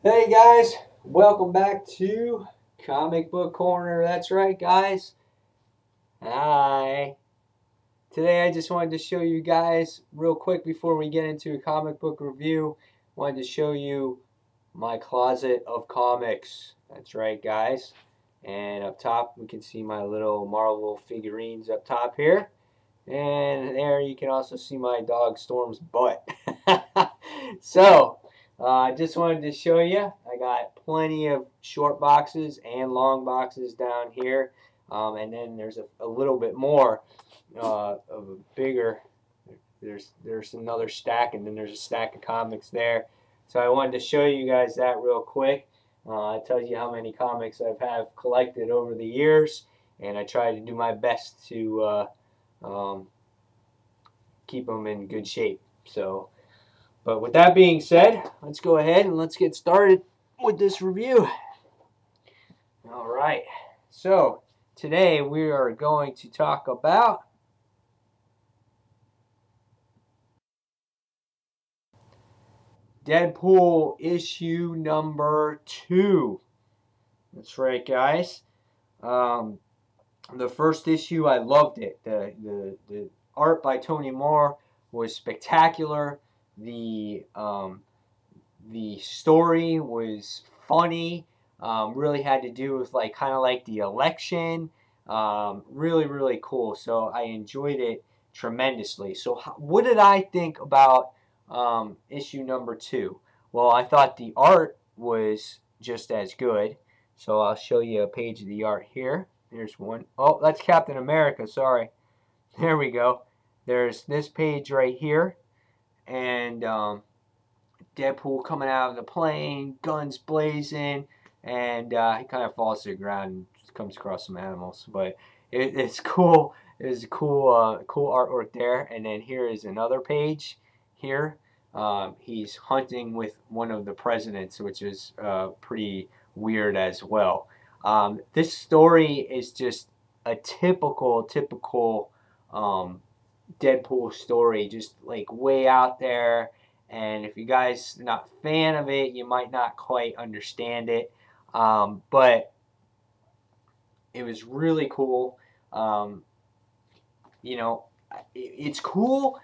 Hey guys, welcome back to Comic Book Corner. That's right, guys. Hi. Today I just wanted to show you guys real quick before we get into a comic book review. Wanted to show you my closet of comics. That's right, guys. And up top we can see my little Marvel figurines up top here. And there you can also see my dog Storm's butt. So, I just wanted to show you. I got plenty of short boxes and long boxes down here. And then there's a little bit more of a bigger. There's another stack, and then there's a stack of comics there. So I wanted to show you guys that real quick. It tells you how many comics have collected over the years, and I try to do my best to keep them in good shape. So, but with that being said, let's go ahead and let's get started with this review. All right. So, today we are going to talk about Deadpool issue number 2. That's right, guys. The first issue, I loved it. The art by Tony Moore was spectacular. The story was funny. Really had to do with kind of like the election. Really cool. So I enjoyed it tremendously. So what did I think about issue number 2? Well, I thought the art was just as good. So I'll show you a page of the art here. There's one. Oh, that's Captain America. Sorry. There we go. There's this page right here. And Deadpool coming out of the plane, guns blazing, and he kind of falls to the ground and comes across some animals. But it's cool. It's cool artwork there. And then here is another page. Here, he's hunting with one of the presidents, which is pretty weird as well. This story is just a typical Deadpool story, just like way out there. And if you guys are not a fan of it, you might not quite understand it. But it was really cool. You know, it's cool,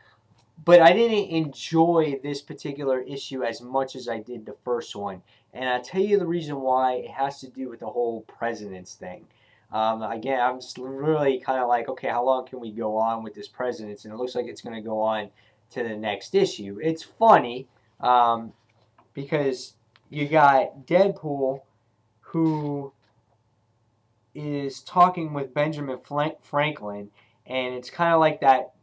but I didn't enjoy this particular issue as much as I did the first one. And I'll tell you the reason why. It has to do with the whole presidents thing. Again, I'm just really kind of like, okay, how long can we go on with this presidents? And it looks like it's going to go on to the next issue. It's funny because you got Deadpool who is talking with Benjamin Franklin, and it's kind of like that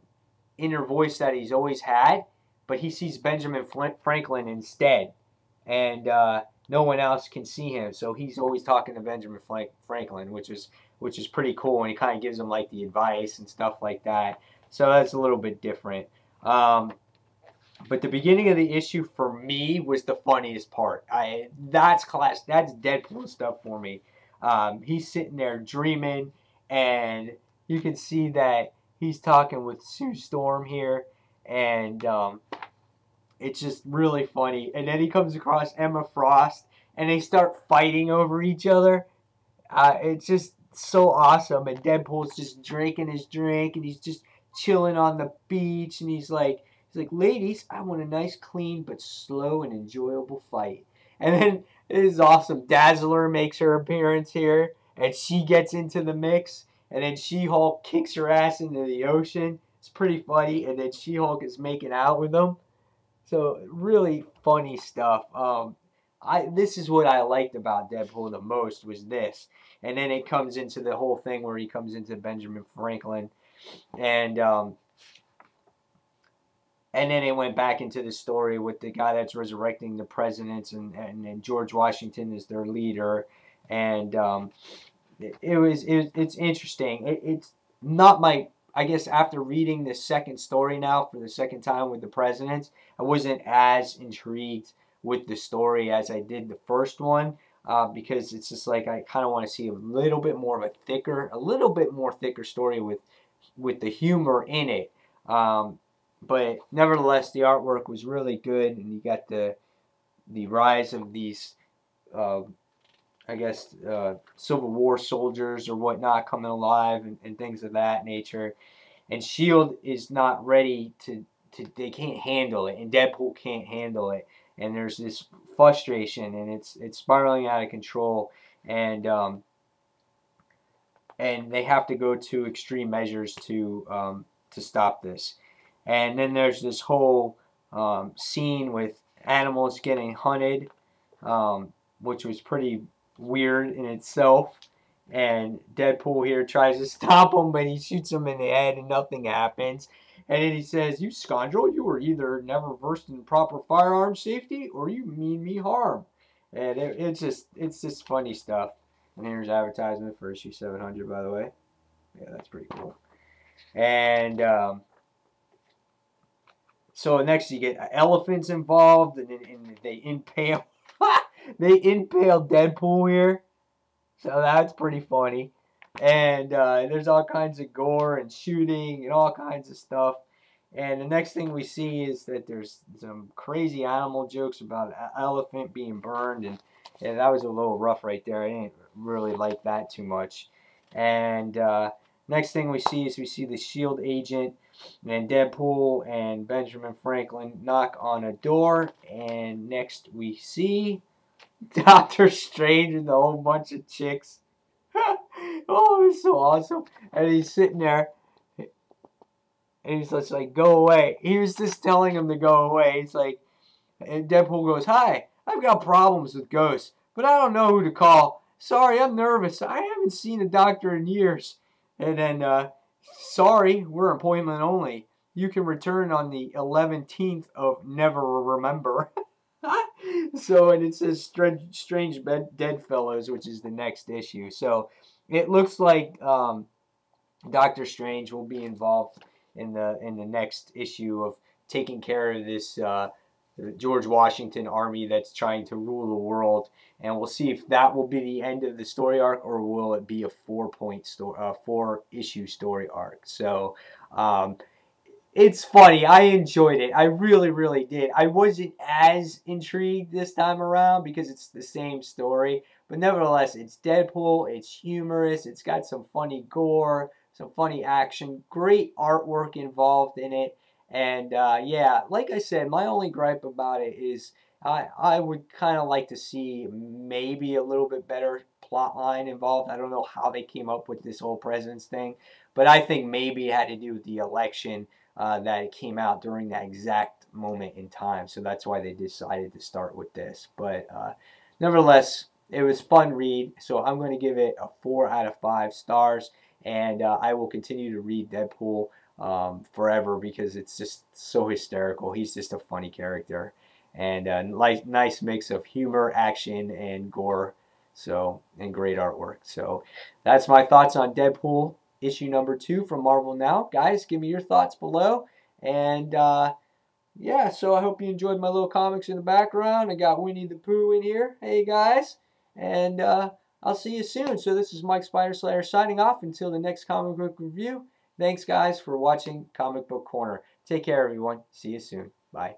inner voice that he's always had, but he sees Benjamin Franklin instead, and no one else can see him, so he's always talking to Benjamin Franklin, which is pretty cool, and he kind of gives him like the advice and stuff like that. So that's a little bit different. But the beginning of the issue for me was the funniest part. That's class. That's Deadpool stuff for me. He's sitting there dreaming, and you can see that he's talking with Sue Storm here, and it's just really funny. And then he comes across Emma Frost, and they start fighting over each other. It's just so awesome. And Deadpool's just drinking his drink, and he's just chilling on the beach, and he's like, ladies, I want a nice, clean, but slow and enjoyable fight. And then it is awesome. Dazzler makes her appearance here, and she gets into the mix, and then She-Hulk kicks her ass into the ocean. It's pretty funny, and then She-Hulk is making out with them. So really funny stuff. This is what I liked about Deadpool the most, was this. And then it comes into the whole thing where he comes into Benjamin Franklin, and then it went back into the story with the guy that's resurrecting the presidents, and George Washington is their leader, and it's interesting. It's not my, I guess after reading the second story now for the second time with the presidents, I wasn't as intrigued with the story as I did the first one, because it's just like I kind of want to see a little bit more of a little bit more thicker story with the humor in it. But nevertheless, the artwork was really good, and you got the rise of these I guess Civil War soldiers or whatnot coming alive and things of that nature. And Shield is not ready to they can't handle it, and Deadpool can't handle it, and there's this frustration, and it's spiraling out of control, and they have to go to extreme measures to stop this. And then there's this whole scene with animals getting hunted, which was pretty weird in itself. And Deadpool here tries to stop him, but he shoots him in the head and nothing happens. And then he says, "You scoundrel, you were either never versed in proper firearm safety or you mean me harm." And it's just funny stuff. And here's advertisement for issue 700, by the way. Yeah, that's pretty cool. And so next you get elephants involved, and they impale they impale Deadpool here. So that's pretty funny. And there's all kinds of gore and shooting and all kinds of stuff. And the next thing we see is that there's some crazy animal jokes about an elephant being burned. And that was a little rough right there. I didn't really like that too much. And next thing we see is the SHIELD agent and Deadpool and Benjamin Franklin knock on a door. And next we see Doctor Strange and a whole bunch of chicks. Oh, it's so awesome. And he's sitting there, and he's just like, "Go away." He was just telling him to go away. It's like, and Deadpool goes, "Hi, I've got problems with ghosts, but I don't know who to call. Sorry, I'm nervous. I haven't seen a doctor in years." And then, "Sorry, we're appointment only. You can return on the 11th of Never Remember." So, and it says Strange Deadfellows, which is the next issue. So it looks like Doctor Strange will be involved in the next issue of taking care of this George Washington army that's trying to rule the world. And we'll see if that will be the end of the story arc, or will it be a 4-issue story arc. So it's funny. I enjoyed it. I really, really did. I wasn't as intrigued this time around because it's the same story. But nevertheless, it's Deadpool. It's humorous. It's got some funny gore, some funny action, great artwork involved in it. And yeah, like I said, my only gripe about it is I would kind of like to see maybe a little bit better plot line involved. I don't know how they came up with this whole president's thing, but I think maybe it had to do with the election. That it came out during that exact moment in time. So that's why they decided to start with this. But nevertheless, it was fun read. So I'm going to give it a 4 out of 5 stars. And I will continue to read Deadpool forever because it's just so hysterical. He's just a funny character. And a nice mix of humor, action, and gore. So, and great artwork. So that's my thoughts on Deadpool issue number 2 from Marvel Now. Guys, give me your thoughts below. And yeah, so I hope you enjoyed my little comics in the background. I got Winnie the Pooh in here. Hey guys. And I'll see you soon. So this is Mike Spider Slayer signing off until the next comic book review. Thanks guys for watching Comic Book Corner. Take care everyone. See you soon. Bye.